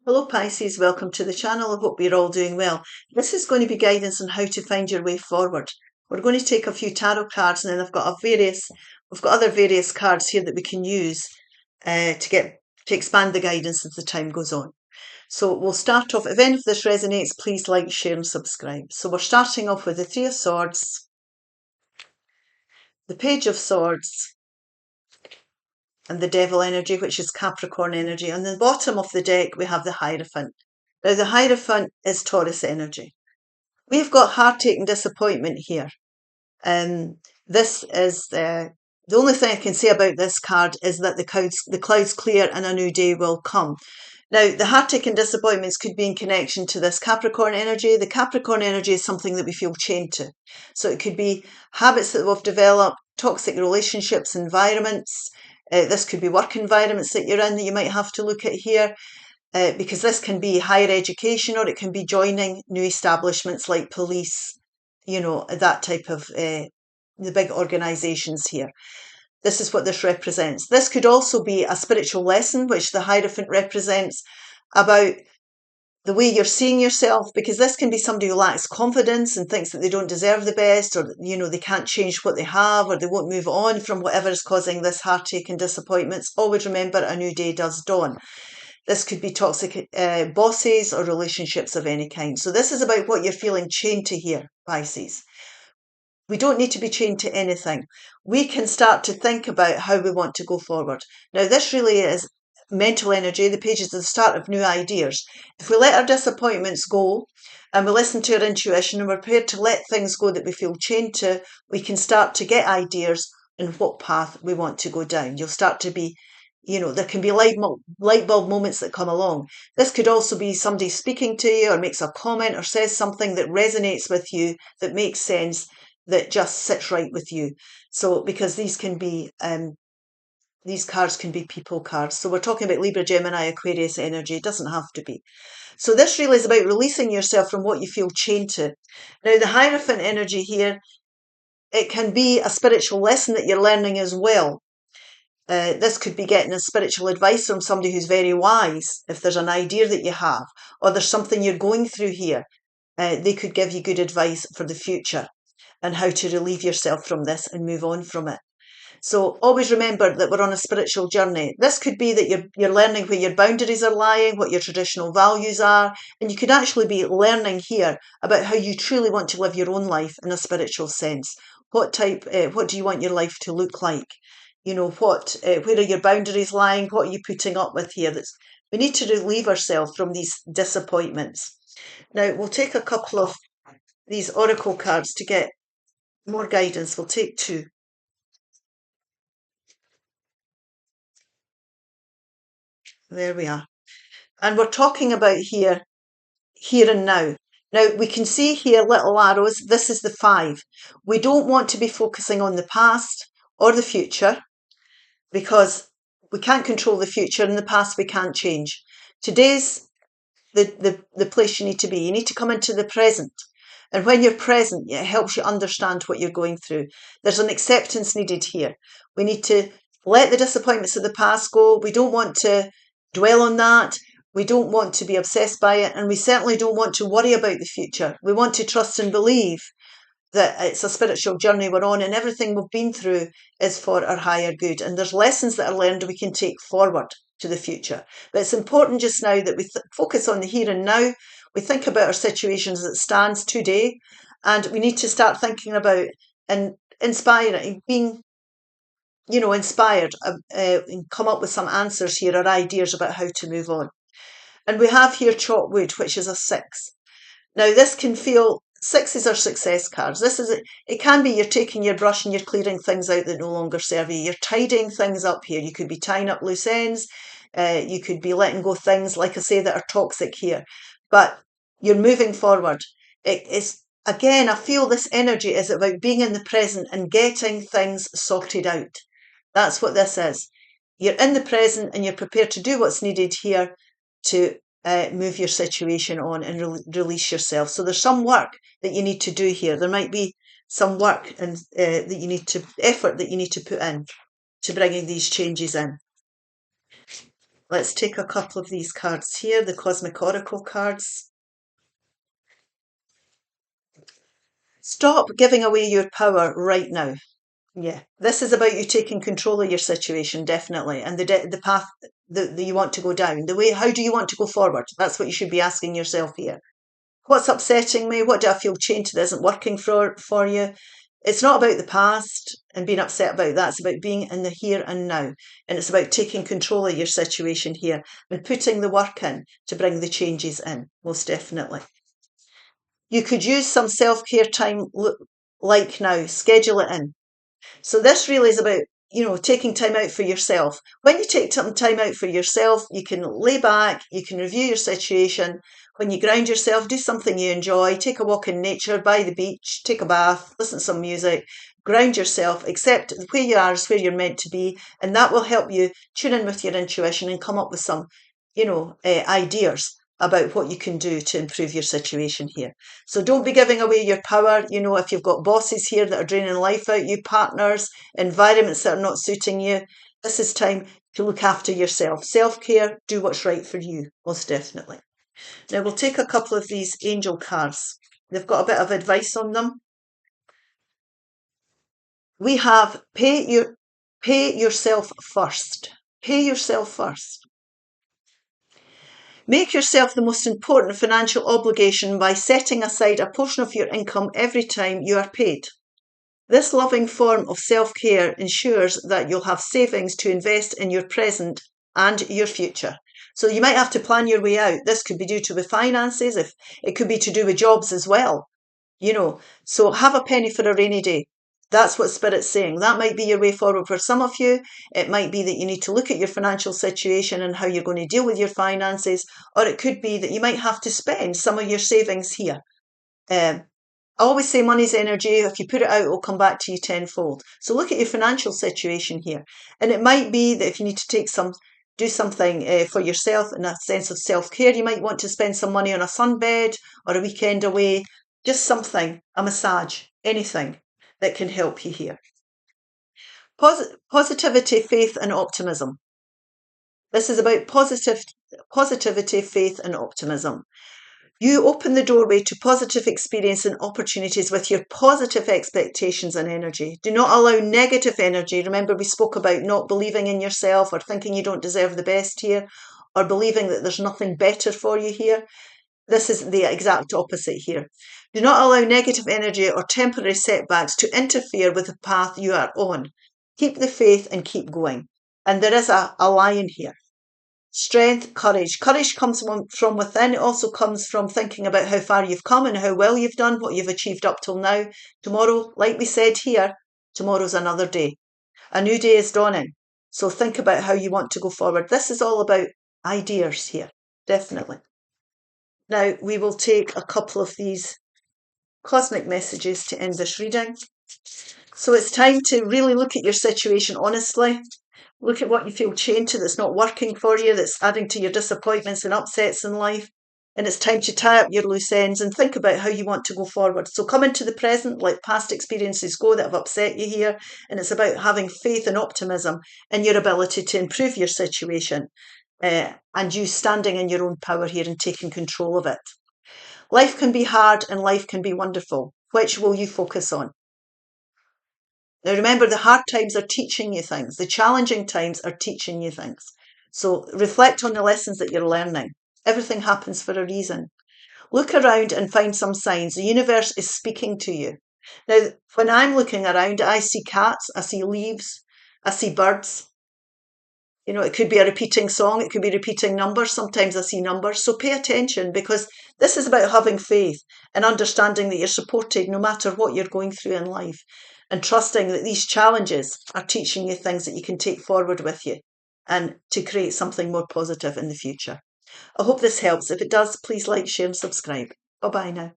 Hello Pisces, welcome to the channel. I hope you're all doing well. This is going to be guidance on how to find your way forward. We're going to take a few tarot cards and then we've got other various cards here that we can use to expand the guidance as the time goes on. So we'll start off, if any of this resonates, please like, share and subscribe. So we're starting off with the Three of Swords, the Page of Swords, and the Devil energy, which is Capricorn energy. On the bottom of the deck, we have the Hierophant. Now, the Hierophant is Taurus energy. We've got heartache and disappointment here. This is the only thing I can say about this card is that the clouds clear and a new day will come. Now, the heartache and disappointments could be in connection to this Capricorn energy. The Capricorn energy is something that we feel chained to. So it could be habits that we've developed, toxic relationships, environments. This could be work environments that you're in that you might have to look at here. Because this can be higher education or it can be joining new establishments like police, that type of the big organisations here. This is what this represents. This could also be a spiritual lesson, which the Hierophant represents, about the way you're seeing yourself, because this can be somebody who lacks confidence and thinks that they don't deserve the best, or they can't change what they have, or they won't move on from whatever is causing this heartache and disappointments. Always remember, a new day does dawn. This could be toxic bosses or relationships of any kind. So this is about what you're feeling chained to here, Pisces. We don't need to be chained to anything. We can start to think about how we want to go forward. Now, this really is mental energy. The Page is the start of new ideas. If we let our disappointments go and we listen to our intuition and we're prepared to let things go that we feel chained to, we can start to get ideas in what path we want to go down. You'll start to be, there can be light bulb moments that come along. This could also be somebody speaking to you or makes a comment or says something that resonates with you, that makes sense, that just sits right with you. So because these cards can be people cards. So we're talking about Libra, Gemini, Aquarius energy. It doesn't have to be. So this really is about releasing yourself from what you feel chained to. Now, the Hierophant energy here, it can be a spiritual lesson that you're learning as well. This could be getting a spiritual advice from somebody who's very wise, if there's an idea that you have, or there's something you're going through here. They could give you good advice for the future and how to relieve yourself from this and move on from it. So always remember that we're on a spiritual journey. This could be that you're learning where your boundaries are lying, what your traditional values are, and you could actually be learning here about how you truly want to live your own life in a spiritual sense. What do you want your life to look like? Where are your boundaries lying? What are you putting up with here? We need to relieve ourselves from these disappointments. Now, we'll take a couple of these oracle cards to get more guidance. We'll take two. There we are. And we're talking about here and now. Now, we can see here little arrows. This is the 5. We don't want to be focusing on the past or the future, because we can't control the future, and the past we can't change. Today's the place you need to be. You need to come into the present. And when you're present, it helps you understand what you're going through. There's an acceptance needed here. We need to let the disappointments of the past go. We don't want to dwell on that. We don't want to be obsessed by it. And we certainly don't want to worry about the future. We want to trust and believe that it's a spiritual journey we're on, and everything we've been through is for our higher good. And there's lessons that are learned we can take forward to the future. But it's important just now that we focus on the here and now. We think about our situations as it stands today, and we need to start thinking about and inspiring, being, inspired, and come up with some answers here or ideas about how to move on. And we have here chalk wood, which is a 6. Now, this can feel, 6s are success cards. It can be you're taking your brush and you're clearing things out that no longer serve you. You're tidying things up here. You could be tying up loose ends. You could be letting go things, like I say, that are toxic here. But you're moving forward. Again, I feel this energy is about being in the present and getting things sorted out. That's what this is. You're in the present and you're prepared to do what's needed here to move your situation on and release yourself. So there's some work that you need to do here. There might be some work and effort that you need to put in to bringing these changes in. Let's take a couple of these cards here, the Cosmic Oracle cards. Stop giving away your power right now. Yeah, this is about you taking control of your situation, definitely, and the path that you want to go down. The way, how do you want to go forward? That's what you should be asking yourself here. What's upsetting me? What do I feel chained to that isn't working for you? It's not about the past and being upset about that. It's about being in the here and now. And it's about taking control of your situation here and putting the work in to bring the changes in, most definitely. You could use some self-care time like now, schedule it in. So this really is about, taking time out for yourself. When you take some time out for yourself, you can lay back, you can review your situation. When you ground yourself, do something you enjoy, take a walk in nature, by the beach, take a bath, listen to some music, ground yourself, accept where you are is where you're meant to be, and that will help you tune in with your intuition and come up with some, ideas about what you can do to improve your situation here. So don't be giving away your power. If you've got bosses here that are draining life out you, partners, environments that are not suiting you, this is time to look after yourself. Self-care, do what's right for you, most definitely. Now we'll take a couple of these angel cards. They've got a bit of advice on them. We have pay yourself first. Pay yourself first. Make yourself the most important financial obligation by setting aside a portion of your income every time you are paid. This loving form of self-care ensures that you'll have savings to invest in your present and your future. So you might have to plan your way out. This could be due to with finances, if it could be to do with jobs as well. So have a penny for a rainy day. That's what Spirit's saying. That might be your way forward for some of you. It might be that you need to look at your financial situation and how you're going to deal with your finances, or it could be that you might have to spend some of your savings here. I always say money's energy. If you put it out, it will come back to you tenfold. So look at your financial situation here. And it might be that if you need to do something for yourself in a sense of self-care, you might want to spend some money on a sunbed or a weekend away. Just something, a massage, anything that can help you here. Positivity, faith and optimism. This is about positivity, faith and optimism. You open the doorway to positive experience and opportunities with your positive expectations and energy. Do not allow negative energy. Remember, we spoke about not believing in yourself or thinking you don't deserve the best here or believing that there's nothing better for you here. This is the exact opposite here. Do not allow negative energy or temporary setbacks to interfere with the path you are on. Keep the faith and keep going. And there is a lion here. Strength, courage. Courage comes from within. It also comes from thinking about how far you've come and how well you've done, what you've achieved up till now. Tomorrow, like we said here, tomorrow's another day. A new day is dawning. So think about how you want to go forward. This is all about ideas here, definitely. Now we will take a couple of these cosmic messages to end this reading. So it's time to really look at your situation honestly. Look at what you feel chained to that's not working for you, that's adding to your disappointments and upsets in life. And it's time to tie up your loose ends and think about how you want to go forward. So come into the present, let past experiences go that have upset you here. And it's about having faith and optimism in your ability to improve your situation. And you standing in your own power here and taking control of it. Life can be hard and life can be wonderful. Which will you focus on? Now remember, the hard times are teaching you things. The challenging times are teaching you things. So reflect on the lessons that you're learning. Everything happens for a reason. Look around and find some signs. The universe is speaking to you. Now, when I'm looking around, I see cats, I see leaves, I see birds. It could be a repeating song, it could be repeating numbers. Sometimes I see numbers. So pay attention, because this is about having faith and understanding that you're supported no matter what you're going through in life, and trusting that these challenges are teaching you things that you can take forward with you and to create something more positive in the future. I hope this helps. If it does, please like, share and subscribe. Bye-bye now.